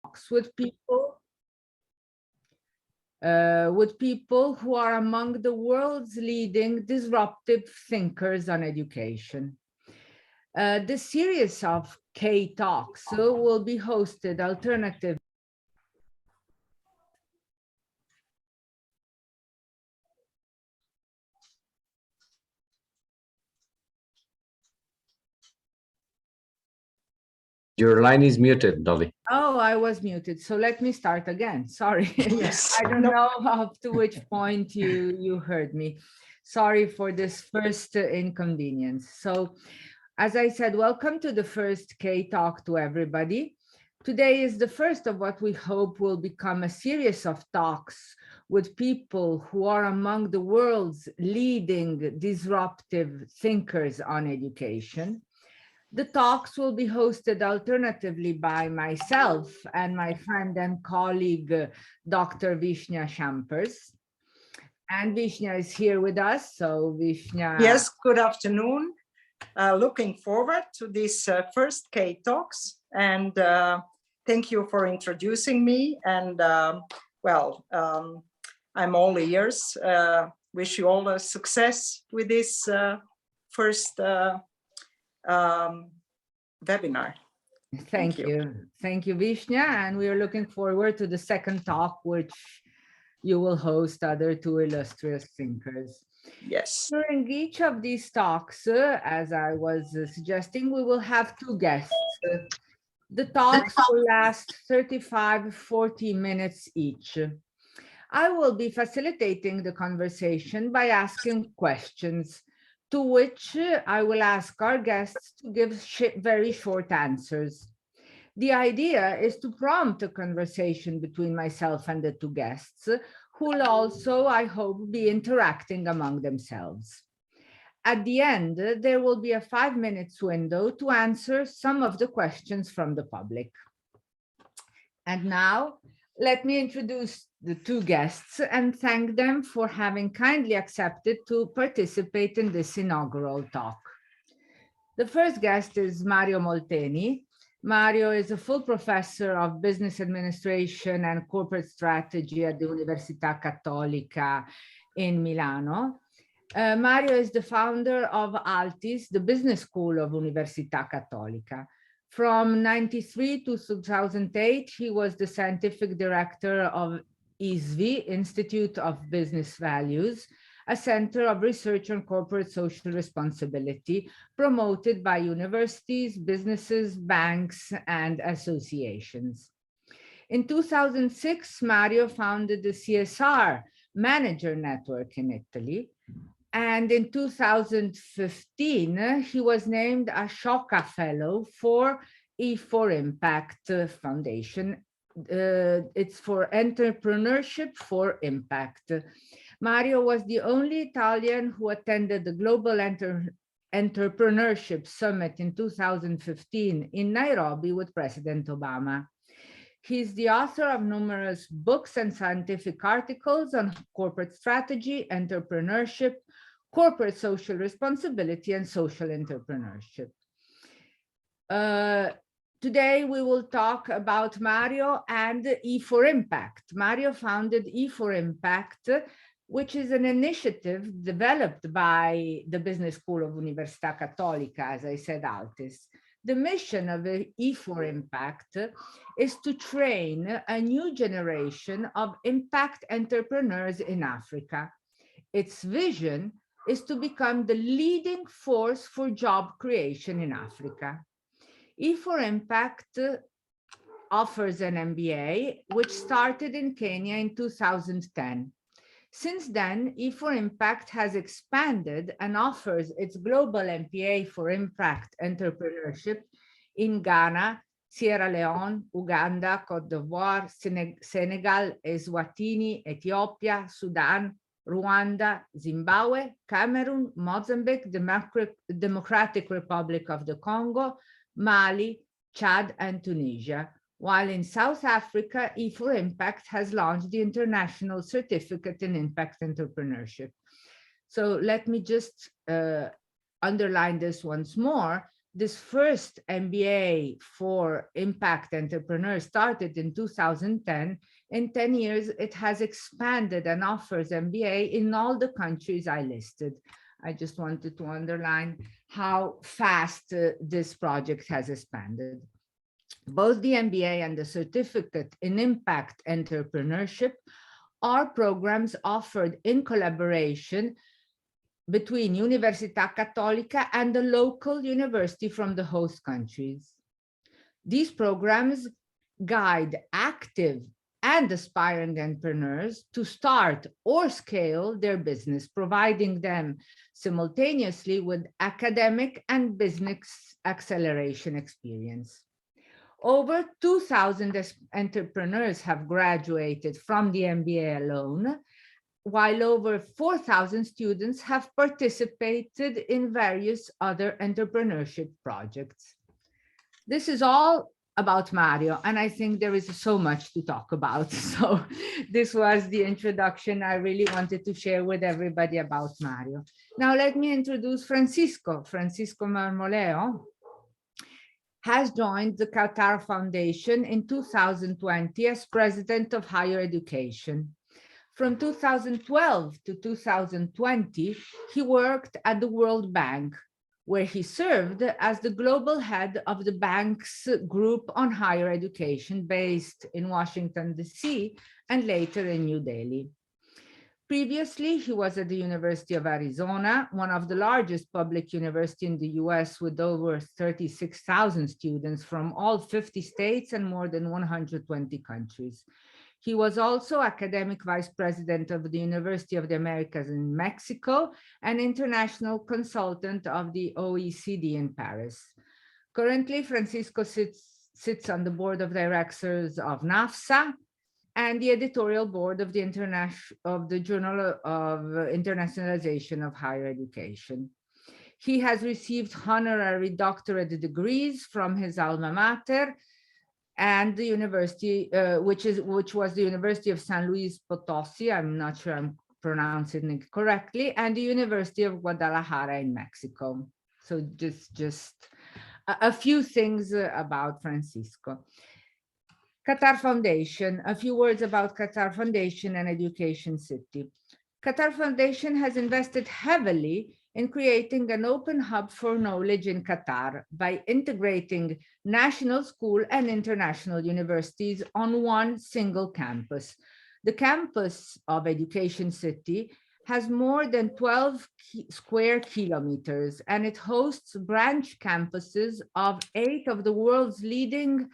talks with people who are among the world's leading disruptive thinkers on education. This series of CHEI Talks will be hosted alternatively Your line is muted, Dolly. Oh, I was muted. So let me start again. Sorry. Yes. I don't know up to which point you heard me. Sorry for this first inconvenience. So as I said, welcome to the first CHEI Talk to everybody. Today is the first of what we hope will become a series of talks with people who are among the world's leading disruptive thinkers on education. The talks will be hosted alternatively by myself and my friend and colleague, Dr. Vishnya Shampers. And Vishnya is here with us, so Vishnya. Yes, good afternoon. Looking forward to this first CHEI Talks, and thank you for introducing me. And I'm all ears. Wish you all a success with this first webinar. Thank you. Thank you, Vishnya. And we are looking forward to the second talk, which you will host other two illustrious thinkers. Yes. During each of these talks, as I was suggesting, we will have two guests. The talks will last 35-40 minutes each. I will be facilitating the conversation by asking questions, to which I will ask our guests to give very short answers. The idea is to prompt a conversation between myself and the two guests, who will also, I hope, be interacting among themselves. At the end, there will be a 5-minute window to answer some of the questions from the public. And now, let me introduce the two guests and thank them for having kindly accepted to participate in this inaugural talk. The first guest is Mario Molteni. Mario is a full professor of business administration and corporate strategy at the Università Cattolica in Milano. Mario is the founder of Altis, the business school of Università Cattolica. From 1993 to 2008, he was the scientific director of ISVI, Institute of Business Values, a center of research on corporate social responsibility promoted by universities, businesses, banks, and associations. In 2006, Mario founded the CSR Manager Network in Italy. And in 2015, he was named a Ashoka Fellow for E4Impact Foundation. It's for Entrepreneurship for Impact. Mario was the only Italian who attended the Global Entrepreneurship Summit in 2015 in Nairobi with President Obama. He's the author of numerous books and scientific articles on corporate strategy, entrepreneurship, corporate social responsibility, and social entrepreneurship. Today, we will talk about Mario and E4Impact. Mario founded E4Impact, which is an initiative developed by the Business School of Università Cattolica, as I said, Altis. The mission of E4Impact is to train a new generation of impact entrepreneurs in Africa. Its vision is to become the leading force for job creation in Africa. E4Impact offers an MBA, which started in Kenya in 2010. Since then, E4Impact has expanded and offers its global MBA for impact entrepreneurship in Ghana, Sierra Leone, Uganda, Cote d'Ivoire, Senegal, Eswatini, Ethiopia, Sudan, Rwanda, Zimbabwe, Cameroon, Mozambique, Democratic Republic of the Congo, Mali, Chad, and Tunisia. While in South Africa, E4Impact has launched the International Certificate in Impact Entrepreneurship. So let me just underline this once more. This first MBA for impact entrepreneurs started in 2010. In 10 years, it has expanded and offers MBA in all the countries I listed. I just wanted to underline how fast this project has expanded. Both the MBA and the Certificate in Impact Entrepreneurship are programs offered in collaboration between Università Cattolica and the local university from the host countries. These programs guide active and aspiring entrepreneurs to start or scale their business, providing them simultaneously with academic and business acceleration experience. Over 2,000 entrepreneurs have graduated from the MBA alone, while over 4,000 students have participated in various other entrepreneurship projects. This is all about Mario, and I think there is so much to talk about. So this was the introduction I really wanted to share with everybody about Mario. Now let me introduce Francisco. Francisco Marmolejo has joined the Qatar Foundation in 2020 as President of Higher Education. From 2012 to 2020, he worked at the World Bank, where he served as the global head of the bank's group on higher education based in Washington, D.C., and later in New Delhi. Previously, he was at the University of Arizona, one of the largest public universities in the US with over 36,000 students from all 50 states and more than 120 countries. He was also academic vice president of the University of the Americas in Mexico and international consultant of the OECD in Paris. Currently, Francisco sits on the board of directors of NAFSA and the editorial board of the Journal of Internationalization of Higher Education. He has received honorary doctorate degrees from his alma mater and the university, which was the University of San Luis Potosi, I'm not sure I'm pronouncing it correctly, and the University of Guadalajara in Mexico. So just a few things about Francisco. Qatar Foundation, a few words about Qatar Foundation and Education City. Qatar Foundation has invested heavily in creating an open hub for knowledge in Qatar by integrating national school and international universities on one single campus. The campus of Education City has more than 12 square kilometers, and it hosts branch campuses of 8 of the world's leading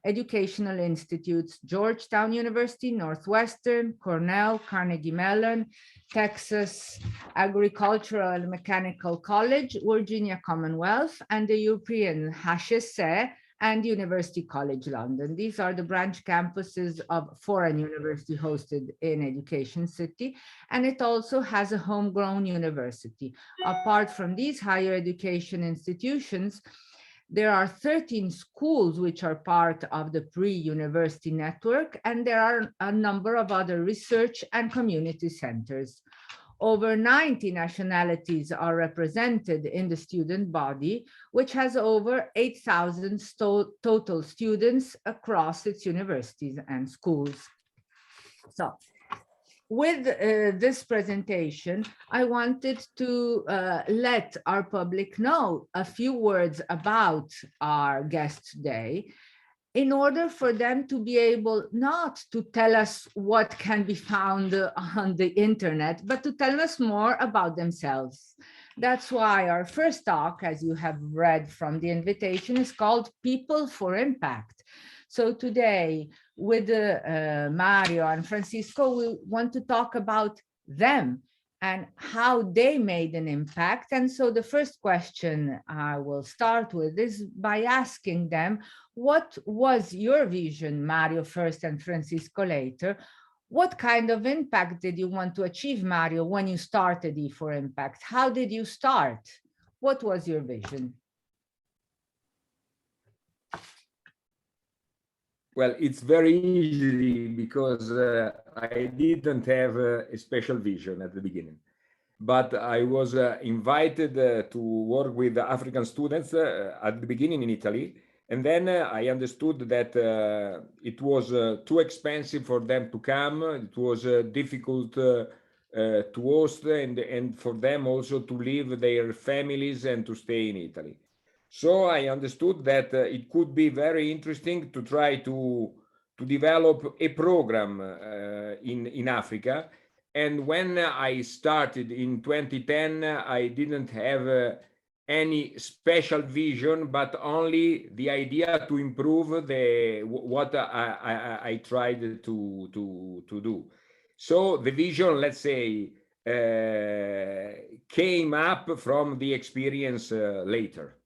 educational institutes: Georgetown University, Northwestern, Cornell, Carnegie Mellon, Texas Agricultural and Mechanical College, Virginia Commonwealth, and the European HEC and University College London. These are the branch campuses of foreign university hosted in Education City, and it also has a homegrown university. Apart from these higher education institutions, there are 13 schools which are part of the pre-university network, and there are a number of other research and community centers. Over 90 nationalities are represented in the student body, which has over 8,000 total students across its universities and schools. So, with this presentation, I wanted to let our public know a few words about our guest today, in order for them to be able not to tell us what can be found on the internet, but to tell us more about themselves. That's why our first talk, as you have read from the invitation, is called People for Impact. So today, with Mario and Francisco, we want to talk about them and how they made an impact. And so the first question I will start with is by asking them, what was your vision, Mario first and Francisco later? What kind of impact did you want to achieve, Mario, when you started E4Impact? How did you start? What was your vision? Well, it's very easy because I didn't have a special vision at the beginning. but I was invited to work with African students at the beginning in Italy. And then I understood that it was too expensive for them to come. It was difficult to host and for them also to leave their families and to stay in Italy. So I understood that it could be very interesting to try to develop a program in Africa. And when I started in 2010, I didn't have any special vision, but only the idea to improve what I tried to do. So the vision, let's say, came up from the experience later.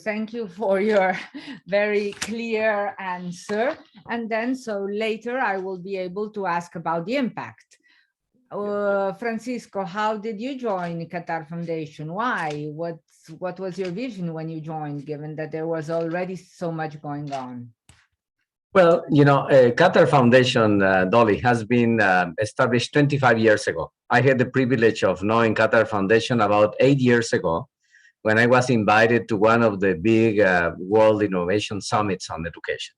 Thank you for your very clear answer. And then, so later I will be able to ask about the impact. Francisco, how did you join Qatar Foundation? Why? What was your vision when you joined, given that there was already so much going on? Well, Qatar Foundation, Dolly, has been established 25 years ago. I had the privilege of knowing Qatar Foundation about 8 years ago when I was invited to one of the big World Innovation Summits on education.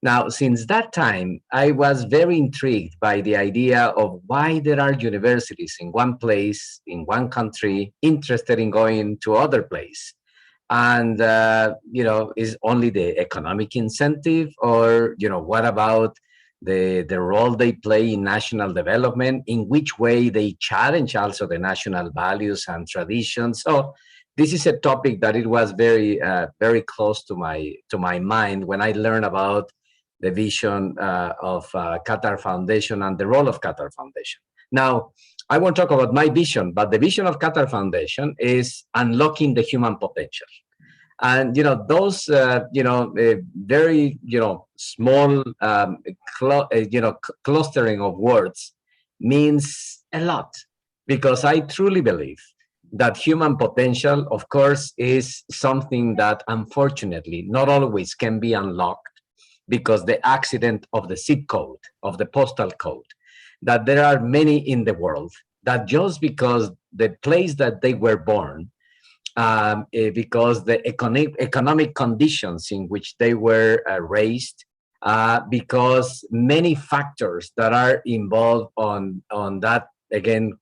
Now, since that time, I was very intrigued by the idea of why there are universities in one place, in one country, interested in going to other place. And, is only the economic incentive, or, what about the role they play in national development, in which way they challenge also the national values and traditions. So this is a topic that it was very, very close to my mind when I learned about the vision of Qatar Foundation and the role of Qatar Foundation. Now, I won't talk about my vision, but the vision of Qatar Foundation is unlocking the human potential. And, those, very, small, clustering of words means a lot, because I truly believe that human potential, of course, is something that unfortunately not always can be unlocked because the accident of the zip code, of the postal code, that there are many in the world that just because the place that they were born, because the economic conditions in which they were raised, because many factors that are involved on that, again,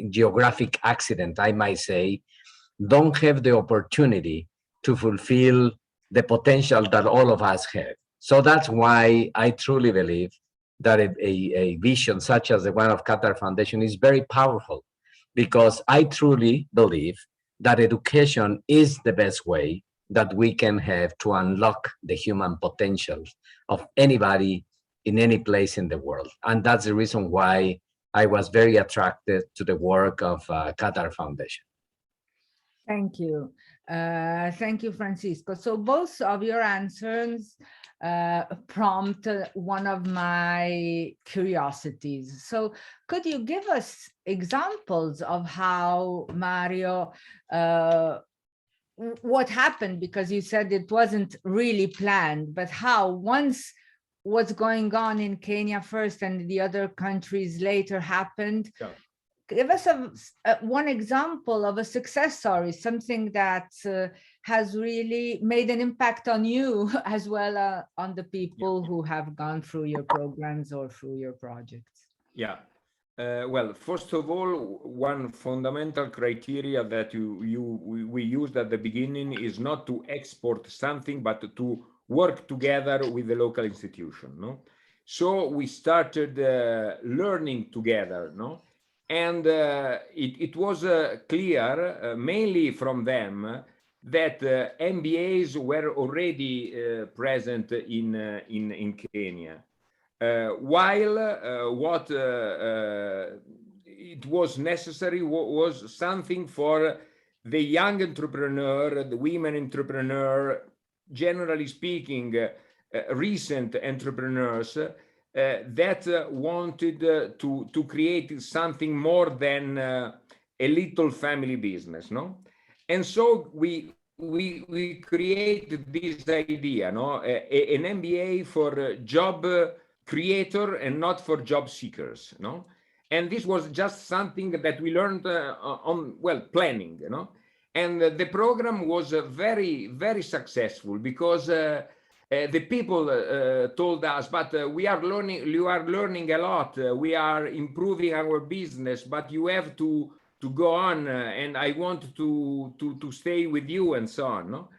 geographic accident, I might say, don't have the opportunity to fulfill the potential that all of us have. So that's why I truly believe that a vision such as the one of Qatar Foundation is very powerful, because I truly believe that education is the best way that we can have to unlock the human potential of anybody in any place in the world. And that's the reason why I was very attracted to the work of Qatar Foundation. Thank you. Thank you, Francisco. So both of your answers prompt one of my curiosities. So could you give us examples of how, Mario, what happened? Because you said it wasn't really planned, but how once what's going on in Kenya first and the other countries later happened. Yeah. Give us one example of a success story, something that has really made an impact on you as well on the people who have gone through your programs or through your projects. Yeah. Well, first of all, one fundamental criteria that we used at the beginning is not to export something, but to work together with the local institution. No, so we started learning together. No. And it was clear, mainly from them, that MBAs were already present in Kenya. While what it was necessary was something for the young entrepreneur, the women entrepreneur, generally speaking, recent entrepreneurs, that wanted to create something more than a little family business, no? And so we created this idea, no? An MBA for job creator and not for job seekers, no? And this was just something that we learned on, well, planning, you know? And the program was very, very successful because the people told us, but we are learning, you are learning a lot, we are improving our business, but you have to go on, and I want to stay with you, and so on, no?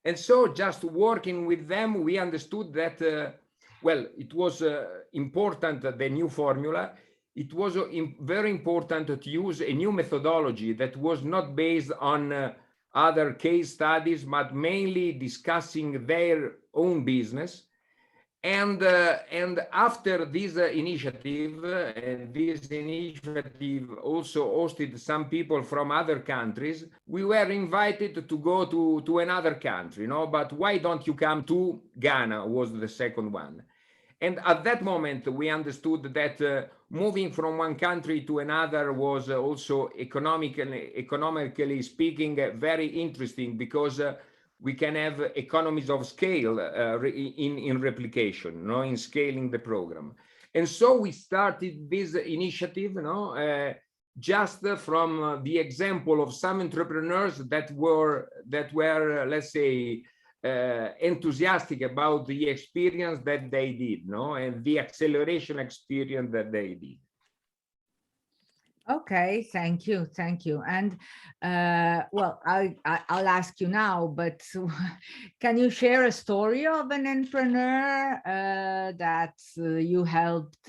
And so just working with them, we understood that, well, it was important, the new formula. It was very important to use a new methodology that was not based on other case studies, but mainly discussing their own business. And after this initiative, also hosted some people from other countries. We were invited to go to another country, no? But why don't you come to Ghana? Was the second one. And at that moment, we understood that moving from one country to another was also economically speaking, very interesting, because we can have economies of scale in replication, no, in scaling the program. And so we started this initiative, just from the example of some entrepreneurs that were, let's say, enthusiastic about the experience that they did, no, and the acceleration experience that they did. Okay, thank you, and well, I'll ask you now, but can you share a story of an entrepreneur that you helped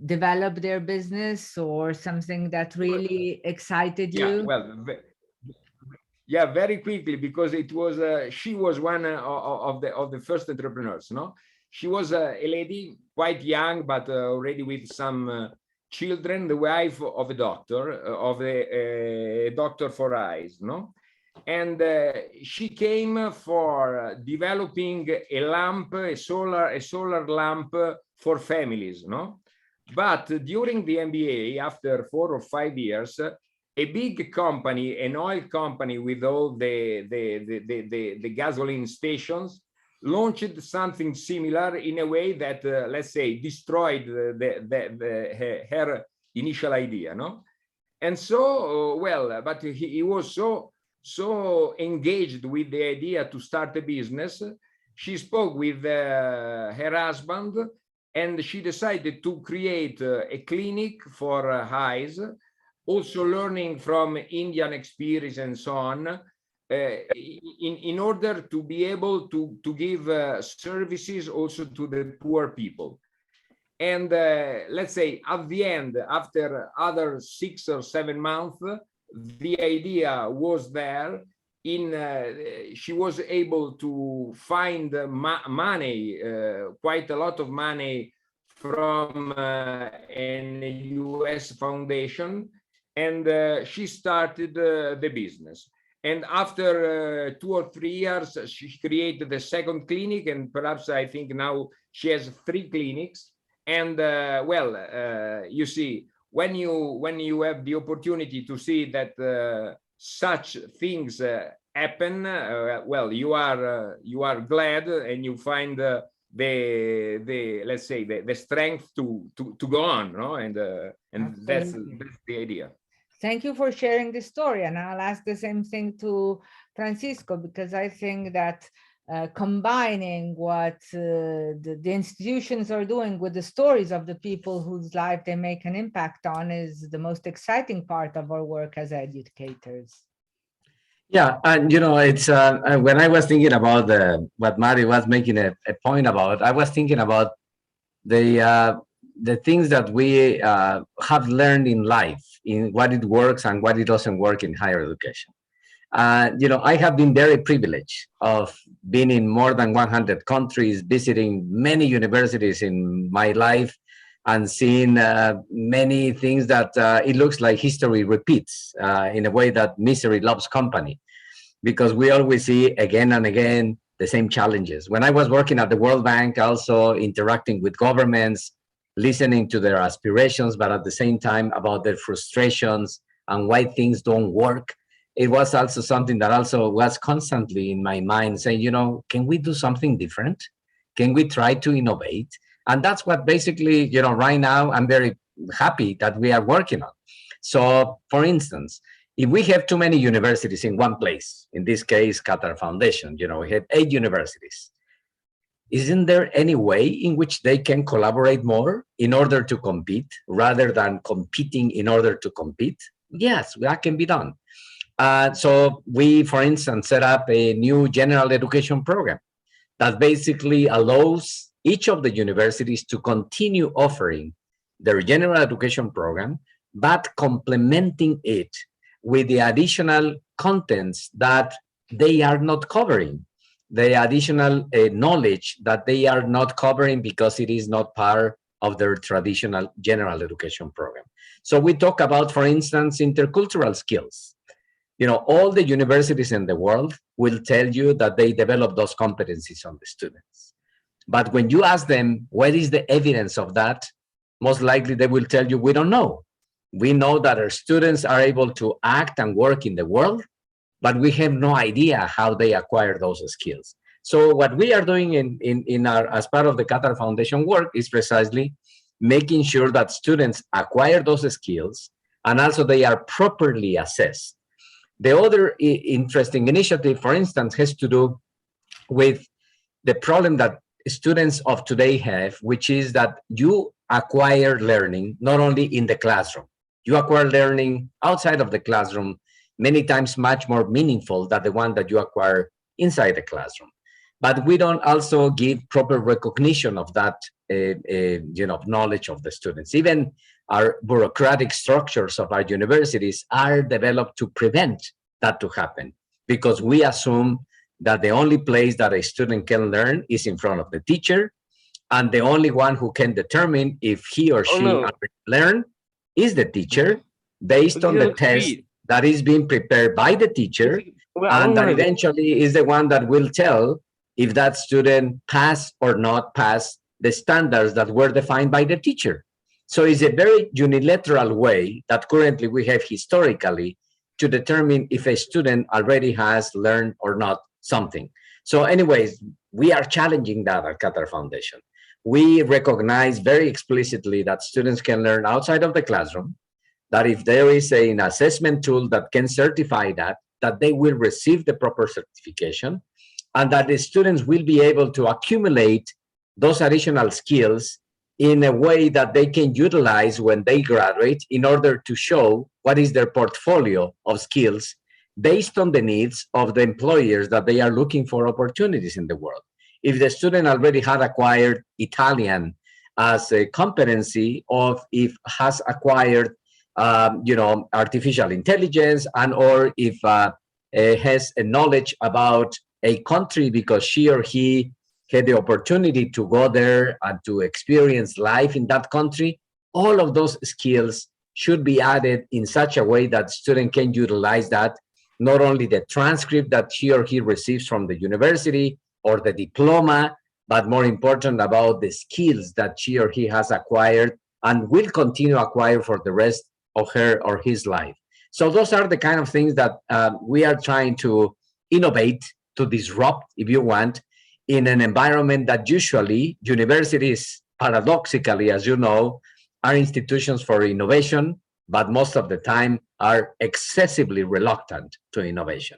develop their business, or something that really excited you? Yeah, well, yeah, very quickly, because it was she was one of the first entrepreneurs, no? She was a lady, quite young, but already with some children, the wife of a doctor, of a doctor for eyes, no? And she came for developing a lamp, a solar lamp for families, no? But during the MBA, after 4 or 5 years, a big company, an oil company with all the gasoline stations, launched something similar in a way that, let's say, destroyed her initial idea, no? And so, well, but he was so engaged with the idea to start a business. She spoke with her husband, and she decided to create a clinic for eyes, also learning from Indian experience and so on, in order to be able to give services also to the poor people. And let's say at the end, after other 6 or 7 months, the idea was there. She was able to find money, quite a lot of money, from an US foundation, and she started the business. And after 2 or 3 years, she created the second clinic, and perhaps I think now she has 3 clinics. And well, you see, when you have the opportunity to see that such things happen, well, you are glad, and you find the let's say the strength to go on, no? And that's the idea. Thank you for sharing this story, and I'll ask the same thing to Francisco, because I think that combining what the institutions are doing with the stories of the people whose life they make an impact on is the most exciting part of our work as educators. Yeah, and it's when I was thinking about what Mari was making a point about, I was thinking about the things that we have learned in life, in what it works and what it doesn't work in higher education. I have been very privileged of being in more than 100 countries, visiting many universities in my life, and seeing many things that it looks like history repeats in a way that misery loves company, because we always see again and again the same challenges. When I was working at the World Bank, also interacting with governments, listening to their aspirations, but at the same time about their frustrations and why things don't work, it was also something that also was constantly in my mind, saying, can we do something different? Can we try to innovate? And that's what basically, right now I'm very happy that we are working on. So, for instance, if we have too many universities in one place, in this case, Qatar Foundation, we have 8 universities. Isn't there any way in which they can collaborate more in order to compete rather than competing in order to compete? Yes, that can be done. So we, for instance, set up a new general education program that basically allows each of the universities to continue offering their general education program, but complementing it with the additional contents that they are not covering, the additional knowledge that they are not covering because it is not part of their traditional general education program. So we talk about, for instance, intercultural skills. All the universities in the world will tell you that they develop those competencies on the students. But when you ask them, what is the evidence of that? Most likely they will tell you, we don't know. We know that our students are able to act and work in the world, but we have no idea how they acquire those skills. So what we are doing as part of the Qatar Foundation work is precisely making sure that students acquire those skills and also they are properly assessed. The other interesting initiative, for instance, has to do with the problem that students of today have, which is that you acquire learning not only in the classroom, you acquire learning outside of the classroom, many times much more meaningful than the one that you acquire inside the classroom. But we don't also give proper recognition of that knowledge of the students. Even our bureaucratic structures of our universities are developed to prevent that to happen, because we assume that the only place that a student can learn is in front of the teacher, and the only one who can determine if he or she learn is the teacher, based on the test that is being prepared by the teacher, and that eventually is the one that will tell if that student pass or not pass the standards that were defined by the teacher. So it's a very unilateral way that currently we have historically to determine if a student already has learned or not something. So anyways, we are challenging that at Qatar Foundation. We recognize very explicitly that students can learn outside of the classroom, that if there is an assessment tool that can certify that they will receive the proper certification, and that the students will be able to accumulate those additional skills in a way that they can utilize when they graduate in order to show what is their portfolio of skills based on the needs of the employers that they are looking for opportunities in the world. If the student already had acquired Italian as a competency, or if has acquired artificial intelligence, and or if has a knowledge about a country because she or he had the opportunity to go there and to experience life in that country, all of those skills should be added in such a way that student can utilize that, not only the transcript that she or he receives from the university or the diploma, but more important about the skills that she or he has acquired and will continue to acquire for the rest of her or his life. So those are the kind of things that we are trying to innovate, to disrupt, if you want, in an environment that usually universities, paradoxically, as you know, are institutions for innovation, but most of the time are excessively reluctant to innovation.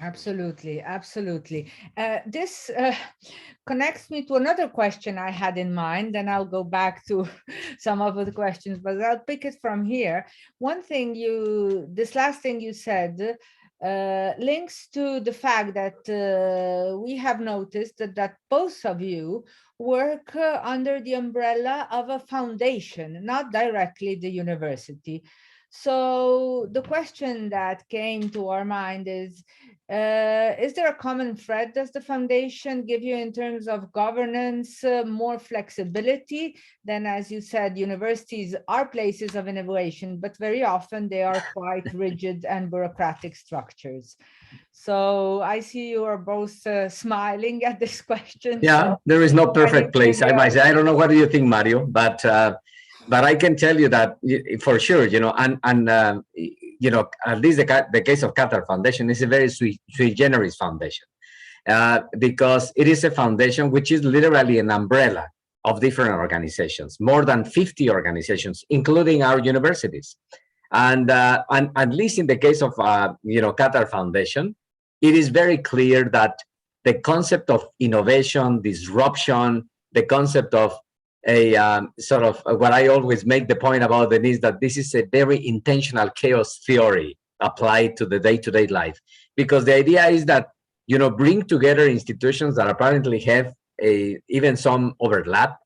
Absolutely, absolutely. This connects me to another question I had in mind, and I'll go back to some of the questions, but I'll pick it from here. This last thing you said links to the fact that we have noticed that both of you work under the umbrella of a foundation, not directly the university. So the question that came to our mind is there a common thread? Does the foundation give you, in terms of governance, more flexibility than, as you said, universities are places of innovation, but very often they are quite rigid and bureaucratic structures? So I see you are both smiling at this question. Yeah, so there is no perfect place. I might say, I don't know, what do you think, Mario? But I can tell you that for sure, at least the case of Qatar Foundation is a very sui generis foundation. because it is a foundation which is literally an umbrella of different organizations, more than 50 organizations, including our universities. And at least in the case of Qatar Foundation, it is very clear that the concept of innovation, disruption, the concept of a sort of what I always make the point about it is that this is a very intentional chaos theory applied to the day-to-day life, because the idea is that bring together institutions that apparently have even some overlap,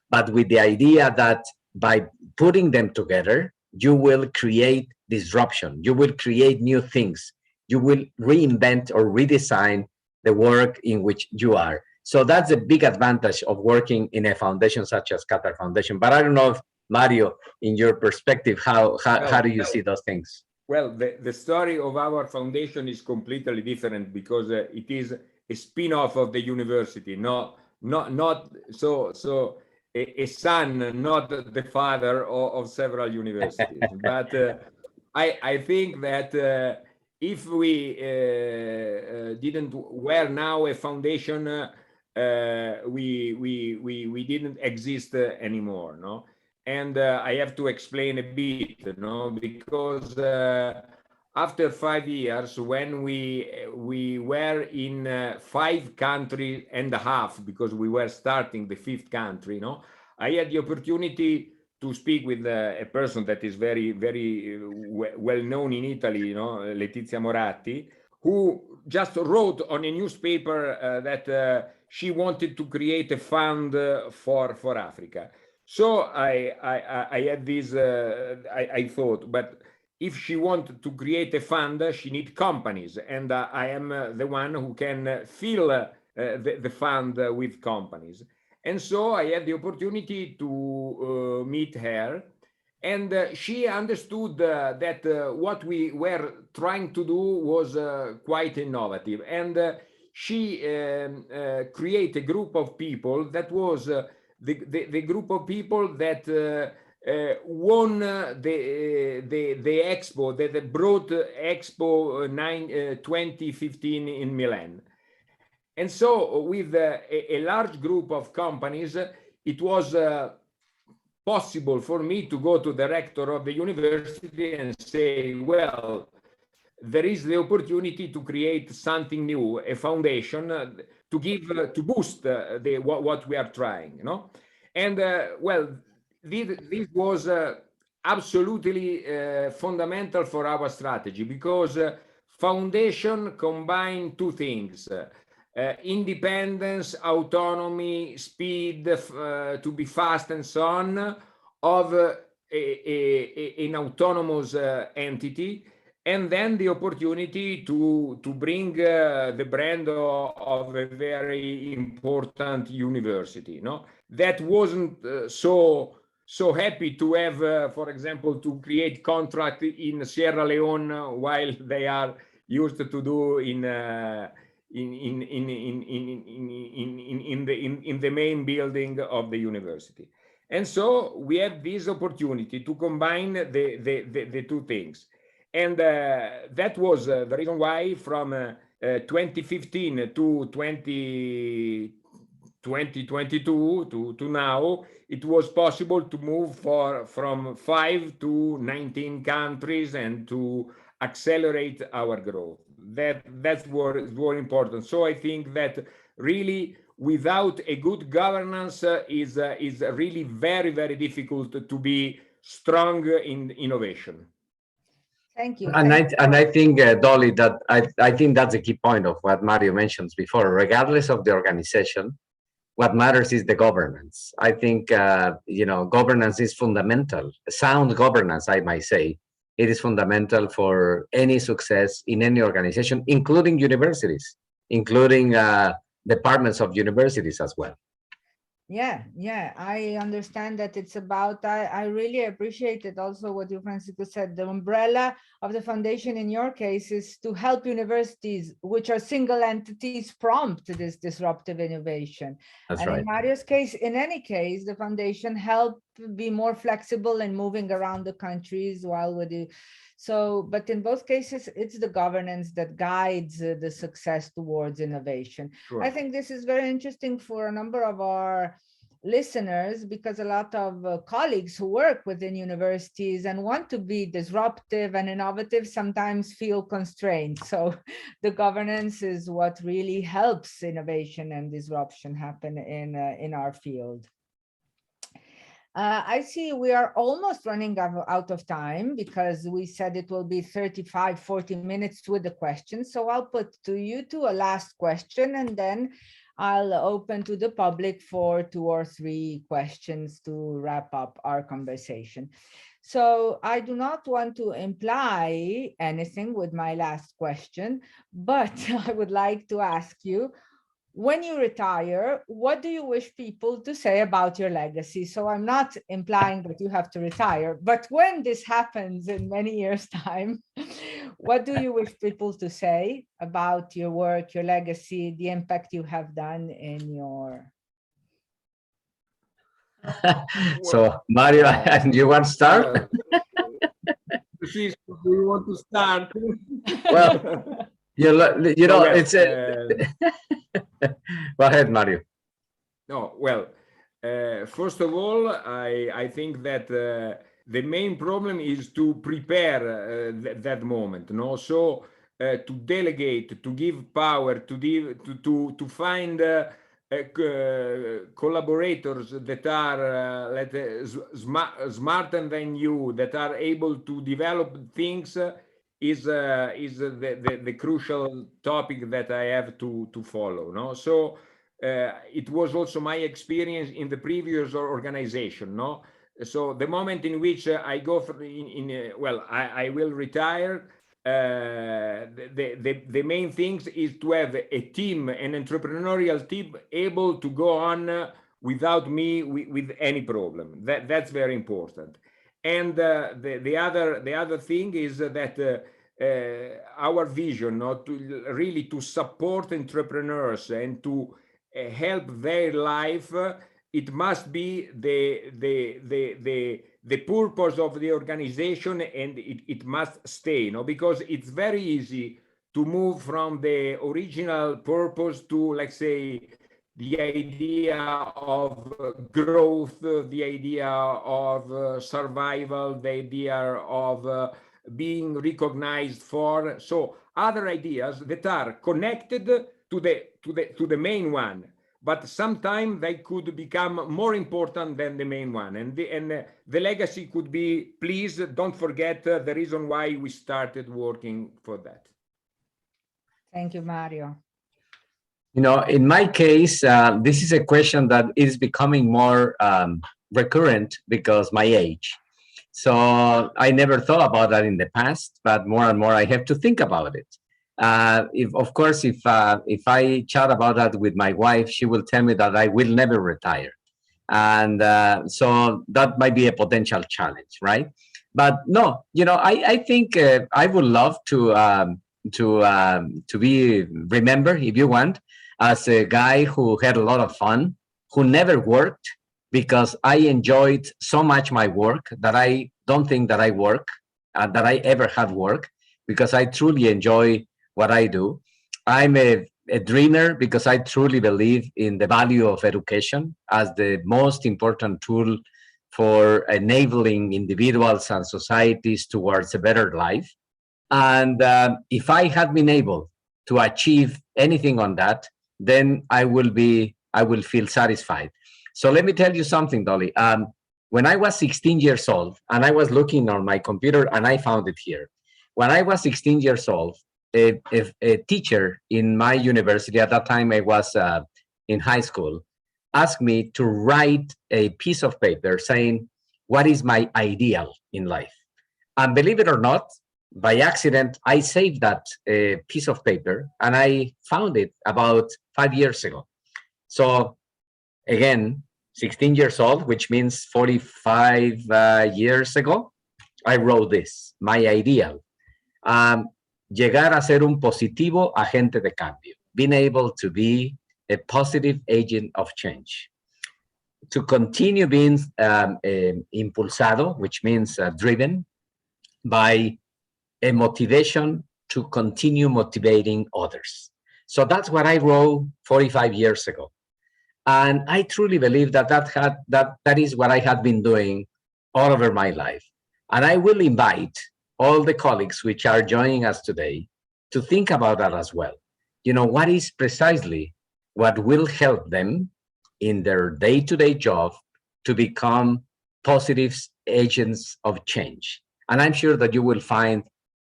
but with the idea that by putting them together, you will create disruption, you will create new things, you will reinvent or redesign the work in which you are. So that's a big advantage of working in a foundation such as Qatar Foundation. But I don't know if, Mario, in your perspective, how do you see those things? Well, the story of our foundation is completely different, because it is a spin-off of the university. Not so a son, not the father of several universities. But I think that if we were now a foundation, we didn't exist anymore, no? And I have to explain a bit, no? Because after 5 years, when we were in 5 countries and a half, because we were starting the 5th country, no? I had the opportunity to speak with a person that is very, very well known in Italy, Letizia Moratti, who just wrote on a newspaper that she wanted to create a fund for Africa. So I had this, I thought, but if she wanted to create a fund, she needs companies, and I am the one who can fill the fund with companies. And so I had the opportunity to meet her, and she understood that what we were trying to do was quite innovative. And she created a group of people that was the group of people that won the expo, that brought Expo 2015 in Milan. And so with a large group of companies, it was possible for me to go to the rector of the university and say, well, there is the opportunity to create something new, a foundation to boost what we are trying, And well, this was absolutely fundamental for our strategy, because foundation combine 2 things. Independence, autonomy, speed, to be fast, and so on, of an autonomous entity, and then the opportunity to bring the brand of a very important university. That wasn't so happy to have, for example, to create contract in Sierra Leone, while they are used to do in the main building of the university. And so we have this opportunity to combine the 2 things. And that was the reason why from 2015 to 2022 to now, it was possible to move from 5 to 19 countries and to accelerate our growth. That's very important. So I think that really, without a good governance, is really very, very difficult to be strong in innovation. Thank you. And I think, Dolly, that I think that's a key point of what Mario mentions before. Regardless of the organization, what matters is the governance. I think governance is fundamental. Sound governance, I might say, it is fundamental for any success in any organization, including universities, including departments of universities as well. Yeah, I understand that it's about, I really appreciated also what you, Francisco, said. The umbrella of the foundation in your case is to help universities, which are single entities, prompt this disruptive innovation. That's and right. In Mario's case, in any case, the foundation helped be more flexible in moving around the countries while we do. So, but in both cases, it's the governance that guides the success towards innovation. Sure. I think this is very interesting for a number of our listeners, because a lot of colleagues who work within universities and want to be disruptive and innovative sometimes feel constrained. So the governance is what really helps innovation and disruption happen in our field. I see we are almost running out of time, because we said it will be 35, 40 minutes with the questions. So I'll put to you two a last question, and then I'll open to the public for 2 or 3 questions to wrap up our conversation. So I do not want to imply anything with my last question, but I would like to ask you, when you retire, what do you wish people to say about your legacy? So I'm not implying that you have to retire, but when this happens in many years' time, what do you wish people to say about your work, your legacy, the impact you have done in your... So Mario, and you want to start? Do you want to start? Well, you know, well, it's Go ahead, Mario. No, well, first of all, I think that the main problem is to prepare that moment, no? So to delegate, to give power, to find collaborators that are smarter than you, that are able to develop things, is the crucial topic that I have to follow, no? So it was also my experience in the previous organization, no? So the moment in which I go for well, I will retire, the main things is to have a team, an entrepreneurial team, able to go on without me with any problem. That's very important. And the other thing is that our vision, not to really to support entrepreneurs and to help their life, it must be the purpose of the organization, and it must stay, no? Because it's very easy to move from the original purpose to, let's say, the idea of growth, the idea of survival, the idea of being recognized for. So other ideas that are connected to the main one, but sometimes they could become more important than the main one. And the legacy could be, please don't forget the reason why we started working for that. Thank you, Mario. You know, in my case, this is a question that is becoming more recurrent because my age. So I never thought about that in the past, but more and more I have to think about it. If I chat about that with my wife, she will tell me that I will never retire, and so that might be a potential challenge, right? But no, you know, I think I would love to be remembered, if you want, as a guy who had a lot of fun, who never worked, because I enjoyed so much my work that I don't think that that I ever had work, because I truly enjoy what I do. I'm a dreamer because I truly believe in the value of education as the most important tool for enabling individuals and societies towards a better life. And if I had been able to achieve anything on that, then I will feel satisfied. So let me tell you something, Dolly. When I was 16 years old, and I was looking on my computer, and I found it here. When I was 16 years old, a teacher in my university, at that time I was in high school, asked me to write a piece of paper saying, what is my ideal in life? And believe it or not, by accident, I saved that piece of paper, and I found it about 5 years ago. So again, 16 years old, which means 45 years ago, I wrote this, my ideal. Llegar a ser un positivo agente de cambio, being able to be a positive agent of change. to continue being impulsado, which means driven by a motivation to continue motivating others. So that's what I wrote 45 years ago. And I truly believe that that is what I had been doing all over my life. And I will invite all the colleagues which are joining us today to think about that as well. You know, what is precisely what will help them in their day-to-day job to become positive agents of change. And I'm sure that you will find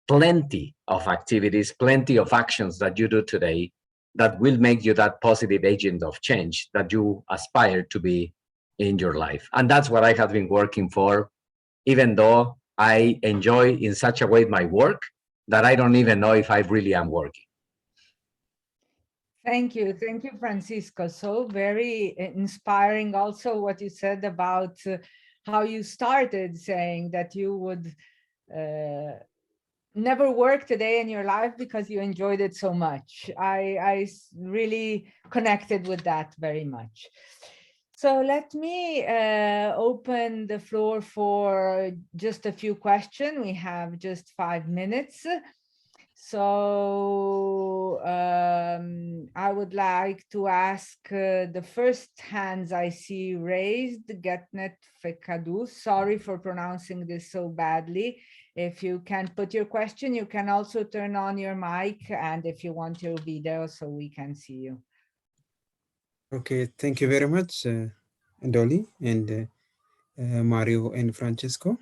plenty of activities, plenty of actions that you do today that will make you that positive agent of change that you aspire to be in your life. And that's what I have been working for, even though I enjoy in such a way my work that I don't even know if I really am working. Thank you, Francisco. So very inspiring also what you said about how you started saying that you would never worked a day in your life because you enjoyed it so much. I really connected with that very much. So let me open the floor for just a few questions. We have just 5 minutes. So I would like to ask the first hands I see raised, Getnet Fekadu. Sorry for pronouncing this so badly. If you can put your question, you can also turn on your mic, and if you want your video so we can see you. Okay, thank you very much, Dolly and Mario and Francesco.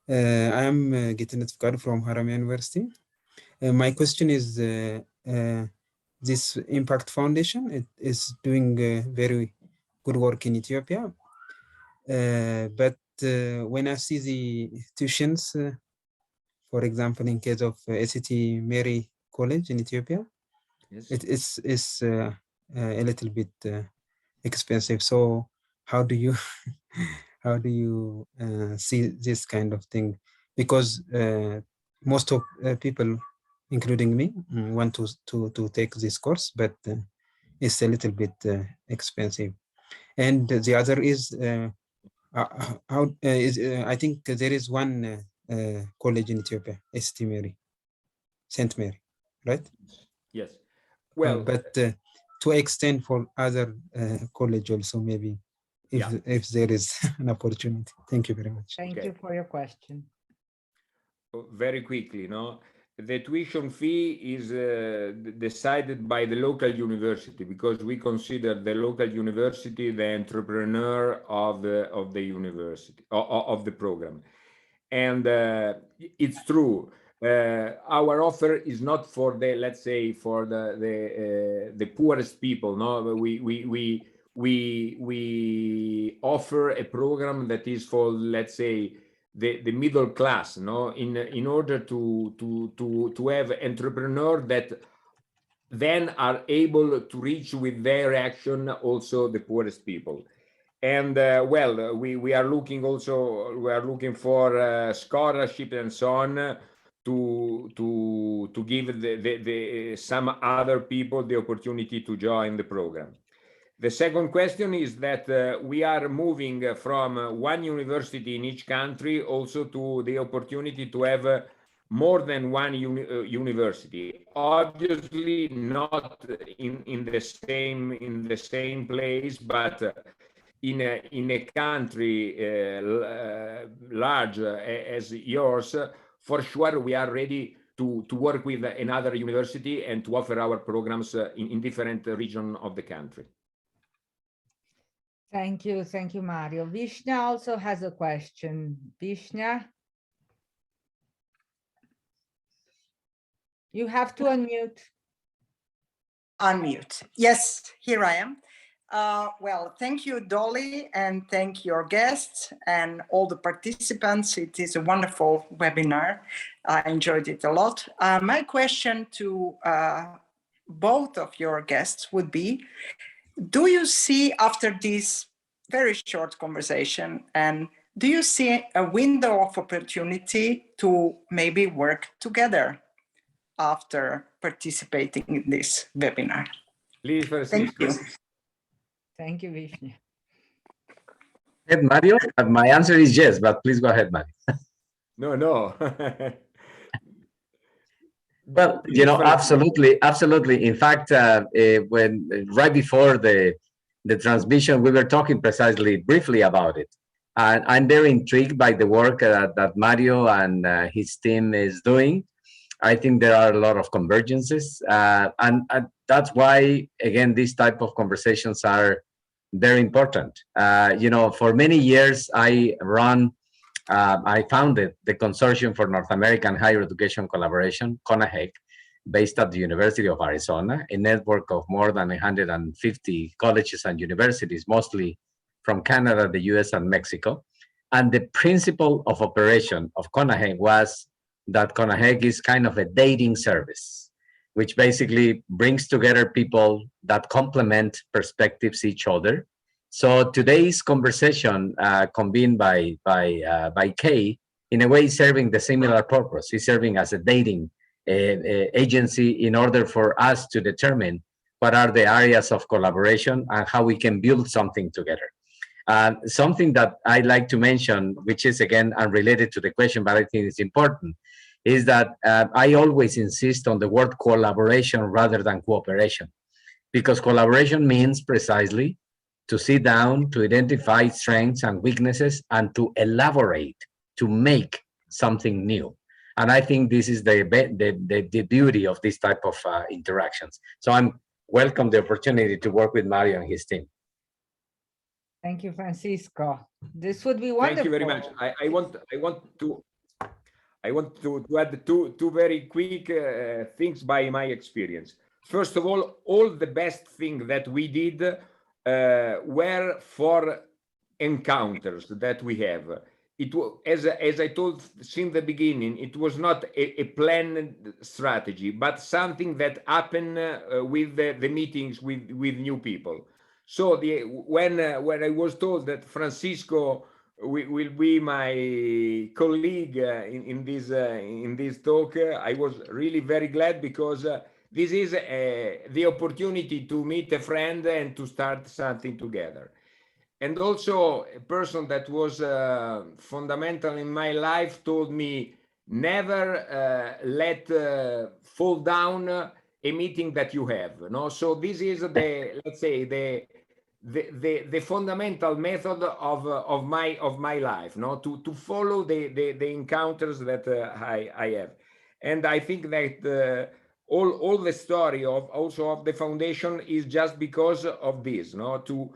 I am Getnet Fekadu from Haramaya University. My question is, this Impact Foundation, it is doing very good work in Ethiopia. But when I see the institutions, for example, in case of ACT Mary College in Ethiopia, yes, it is a little bit expensive. So how do you see this kind of thing? Because most of people, including me, want to take this course, but it's a little bit expensive. And the other is I think there is one college in Ethiopia, St. Mary, St. Mary, right? Yes. Well, but to extend for other college also, maybe if there is an opportunity. Thank you very much. Thank you for your question. Very quickly, no? The tuition fee is decided by the local university, because we consider the local university the entrepreneur of the university, of the program. And it's true. Our offer is not for the, let's say, for the poorest people. No, we offer a program that is for, let's say, the middle class, no, in order to have entrepreneurs that then are able to reach with their action also the poorest people. And well, we are looking also, we are looking for scholarship and so on to give some other people the opportunity to join the program. The second question is that we are moving from one university in each country also to the opportunity to have more than one university. Obviously not in the same place, but in a country large as yours, for sure we are ready to work with another university and to offer our programs in different regions of the country. Thank you, Mario. Vishna also has a question. Vishna, you have to unmute. Unmute. Yes, here I am. Well, thank you, Dolly, and thank your guests and all the participants. It is a wonderful webinar. I enjoyed it a lot. My question to both of your guests would be, do you see, after this very short conversation, and do you see a window of opportunity to maybe work together after participating in this webinar? Please, Francisco. Thank you. Thank you, Vishnu. Ahead, Mario. My answer is yes, but please go ahead, Mario. No. Well, Please, Francisco. absolutely. In fact, when right before the transmission, we were talking precisely briefly about it. And I'm very intrigued by the work that Mario and his team is doing. I think there are a lot of convergences, and that's why, again, these type of conversations are very important. For many years, I founded the Consortium for North American Higher Education Collaboration, CONAHEC, based at the University of Arizona, a network of more than 150 colleges and universities, mostly from Canada, the US, and Mexico. And the principle of operation of CONAHEC was that CONAHEC is kind of a dating service, which basically brings together people that complement perspectives each other. So today's conversation, convened by Kay, in a way, is serving the similar purpose. It's serving as a dating agency in order for us to determine what are the areas of collaboration and how we can build something together. Something that I'd like to mention, which is again unrelated to the question, but I think it's important, is that I always insist on the word collaboration rather than cooperation, because collaboration means precisely to sit down, to identify strengths and weaknesses, and to elaborate, to make something new. And I think this is the beauty of this type of interactions. So I'm welcome the opportunity to work with Mario and his team. Thank you, Francisco. This would be wonderful. Thank you very much. I want to add two very quick things by my experience. First of all the best thing that we did were for encounters that we have. It was, as I told since the beginning, it was not a planned strategy, but something that happened with the meetings with new people. So when I was told that Francisco will be my colleague in this talk, I was really very glad, because this is the opportunity to meet a friend and to start something together. And also a person that was fundamental in my life told me, never let fall down a meeting that you have. No, so this is let's say the fundamental method of my life. No, to follow the encounters that I have, and I think that all the story of the foundation is just because of this. No, to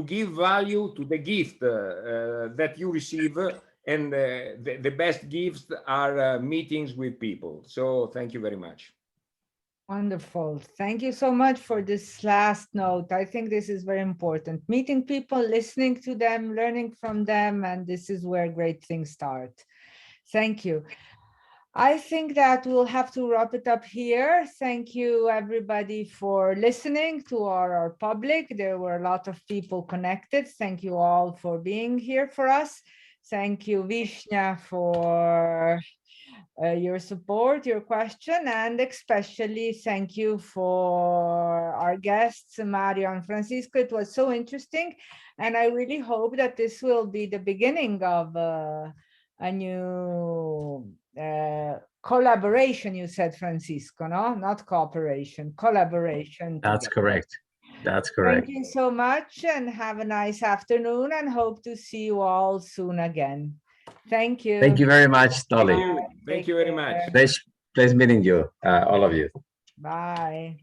give value to the gift that you receive, and the best gifts are meetings with people. So thank you very much. Wonderful. Thank you so much for this last note. I think this is very important. Meeting people, listening to them, learning from them, and this is where great things start. Thank you. I think that we'll have to wrap it up here. Thank you, everybody, for listening to our public. There were a lot of people connected. Thank you all for being here for us. Thank you, Vishnya, for your support, your question, and especially thank you for our guests, Mario and Francisco. It was so interesting, and I really hope that this will be the beginning of a new collaboration. You said, Francisco, no? Not cooperation, collaboration. That's correct. That's correct. Thank you so much, and have a nice afternoon, and hope to see you all soon again. Thank you. Thank you very much, Dolly. Thank you very much. Pleasure meeting you, all of you. Bye.